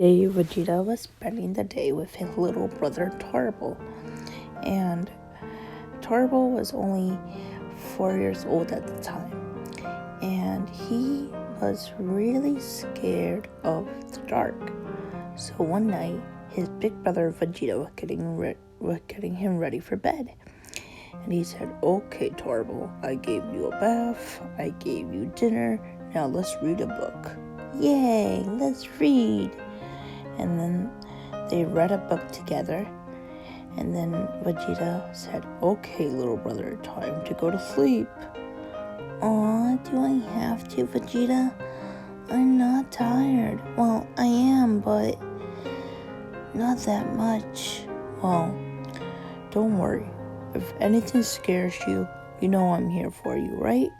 Day Vegeta was spending the day with his little brother Tarble, and Tarble was only 4 years old at the time, and he was really scared of the dark. So one night, his big brother Vegeta was getting him ready for bed, and he said, "Okay, Tarble, I gave you a bath, I gave you dinner, now let's read a book." "Yay, let's read!" And then they read a book together. And then Vegeta said, "Okay, little brother, time to go to sleep." "Aw, do I have to, Vegeta? I'm not tired." "Well, I am, but not that much." "Well, don't worry. If anything scares you, you know I'm here for you, right?"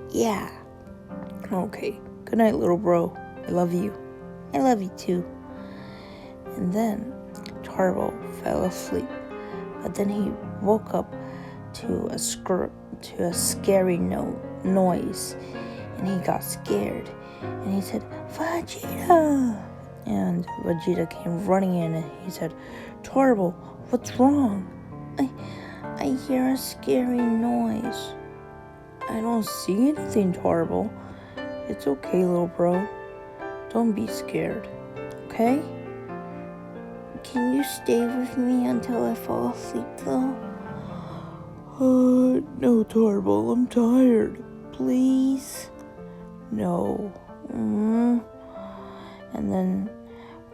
"Yeah." "Okay. Good night, little bro. I love you." "I love you too." And then Tarble fell asleep, but then he woke up to a scary noise, and he got scared, and he said, "Vegeta!" And Vegeta came running in, and he said, "Tarble, what's wrong?" I hear a scary noise." "I don't see anything, Tarble." "It's okay, little bro. Don't be scared, okay?" "Can you stay with me until I fall asleep, though?" No, Tarble, I'm tired. Please?" "No." And then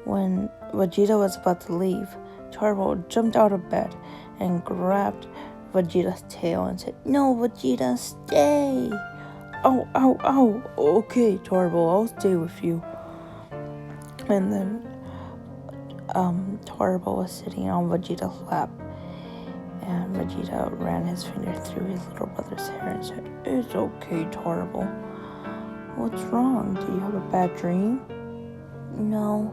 when Vegeta was about to leave, Tarble jumped out of bed and grabbed Vegeta's tail and said, "No, Vegeta, stay." "Ow, ow, ow." "Okay, Tarble, I'll stay with you." And then Tarble was sitting on Vegeta's lap, and Vegeta ran his finger through his little brother's hair and said, "It's okay, Tarble. What's wrong? Do you have a bad dream?" "No,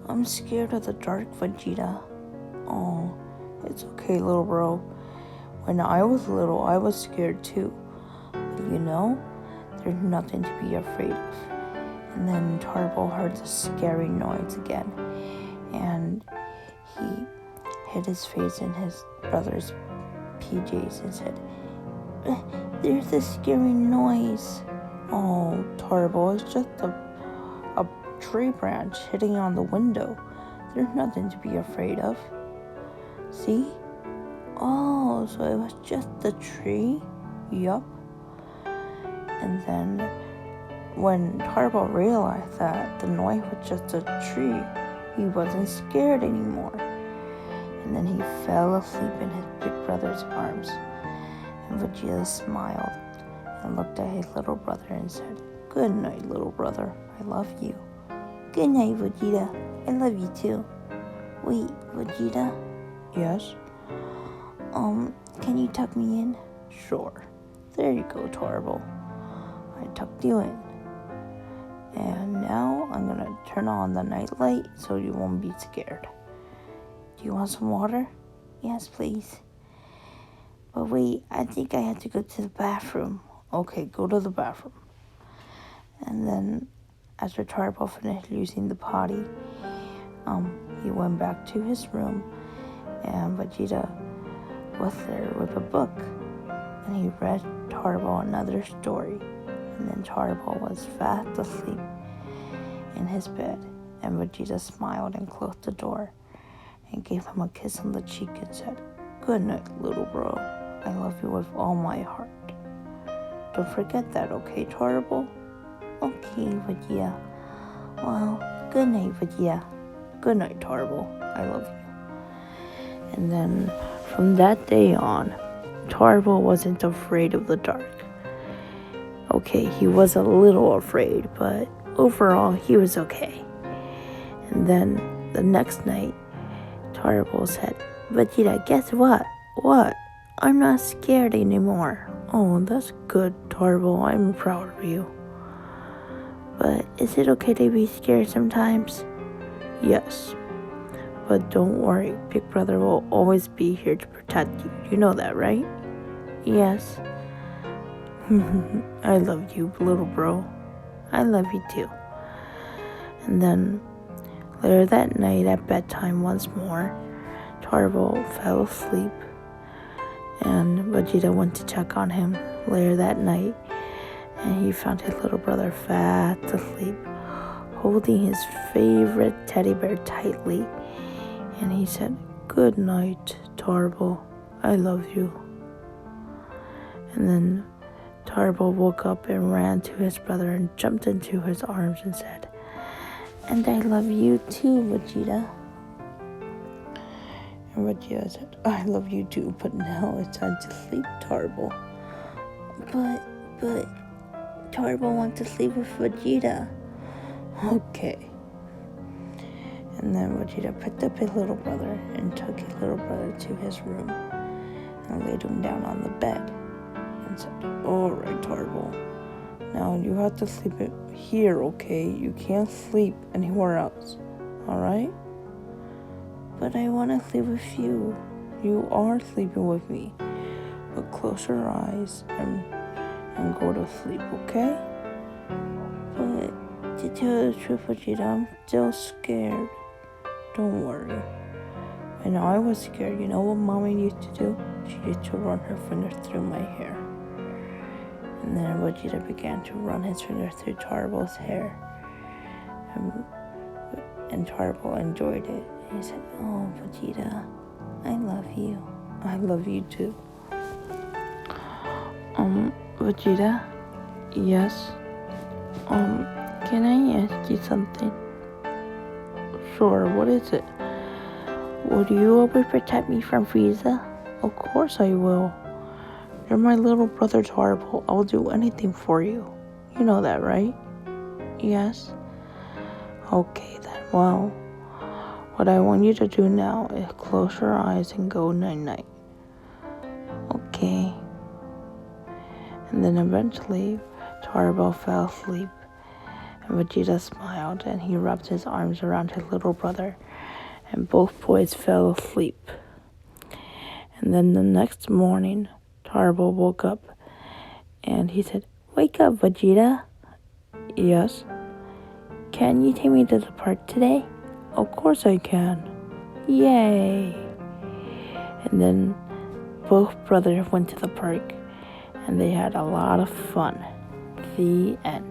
I'm scared of the dark, Vegeta." "Oh, it's okay, little bro. When I was little, I was scared too. But there's nothing to be afraid of." And then Tarble heard the scary noise again, and he hid his face in his brother's PJs and said, "There's a scary noise." "Oh, Tarble, it's just a tree branch hitting on the window. There's nothing to be afraid of. See?" "Oh, so it was just the tree?" "Yup." And then when Tarble realized that the noise was just a tree, he wasn't scared anymore. And then he fell asleep in his big brother's arms. And Vegeta smiled and looked at his little brother and said, "Good night, little brother. I love you." "Good night, Vegeta. I love you too." "Wait, Vegeta?" "Yes?" Can you tuck me in?" "Sure. There you go, Tarble. I tucked you in. And now I'm going to turn on the night light so you won't be scared. Do you want some water?" "Yes, please." "But wait, I think I have to go to the bathroom." "Okay, go to the bathroom." And then after Tarble finished using the potty, he went back to his room, and Vegeta was there with a book, and he read Tarble another story. And then Tarble was fast asleep in his bed, and Vegeta smiled and closed the door and gave him a kiss on the cheek and said, "Good night, little bro. I love you with all my heart. Don't forget that, okay, Tarble?" "Okay, Vegeta." "Well, good night, Vegeta." "Good night, Tarble. I love you." And then from that day on, Tarble wasn't afraid of the dark. Okay, he was a little afraid, but overall he was okay. And then the next night, Tarble said, "Vegeta, guess what?" "What?" "I'm not scared anymore." "Oh, that's good, Tarble. I'm proud of you." "But is it okay to be scared sometimes?" "Yes. But don't worry, Big Brother will always be here to protect you. You know that, right?" "Yes." "I love you, little bro. I love you too." And then Later that night at bedtime once more, Tarbell fell asleep, and Vegeta went to check on him later that night, and he found his little brother fast asleep, holding his favorite teddy bear tightly, and he said, "Good night, Tarbell. I love you." And then Tarbell woke up and ran to his brother and jumped into his arms and said, "And I love you too, Vegeta." And Vegeta said, "I love you too, but now it's time to sleep, Tarbell." But Tarbell wants to sleep with Vegeta. Okay. And then Vegeta picked up his little brother and took his little brother to his room and laid him down on the bed and said, "All right, Tarbell. Now you have to sleep here, okay? You can't sleep anywhere else, all right?" "But I want to sleep with you." "You are sleeping with me, but close your eyes and go to sleep, okay?" "But to tell the truth, Vegeta, I'm still scared." "Don't worry. I know I was scared. You know what Mommy used to do? She used to run her fingers through my hair." And then Vegeta began to run his fingers through Tarbell's hair. And Tarbell enjoyed it. And he said, "Oh, Vegeta, I love you." "I love you too." Vegeta? Yes? Can I ask you something?" "Sure, what is it?" "Would you always protect me from Frieza?" "Of course I will. You're my little brother Tarbell. I'll do anything for you. You know that, right?" "Yes." "Okay then, well, what I want you to do now is close your eyes and go night-night." "Okay." And then eventually, Tarbell fell asleep, and Vegeta smiled, and he rubbed his arms around his little brother, and both boys fell asleep. And then the next morning, Tarbell woke up, and he said, "Wake up, Vegeta." "Yes." "Can you take me to the park today?" "Of course I can." "Yay!" And then both brothers went to the park, and they had a lot of fun. The end.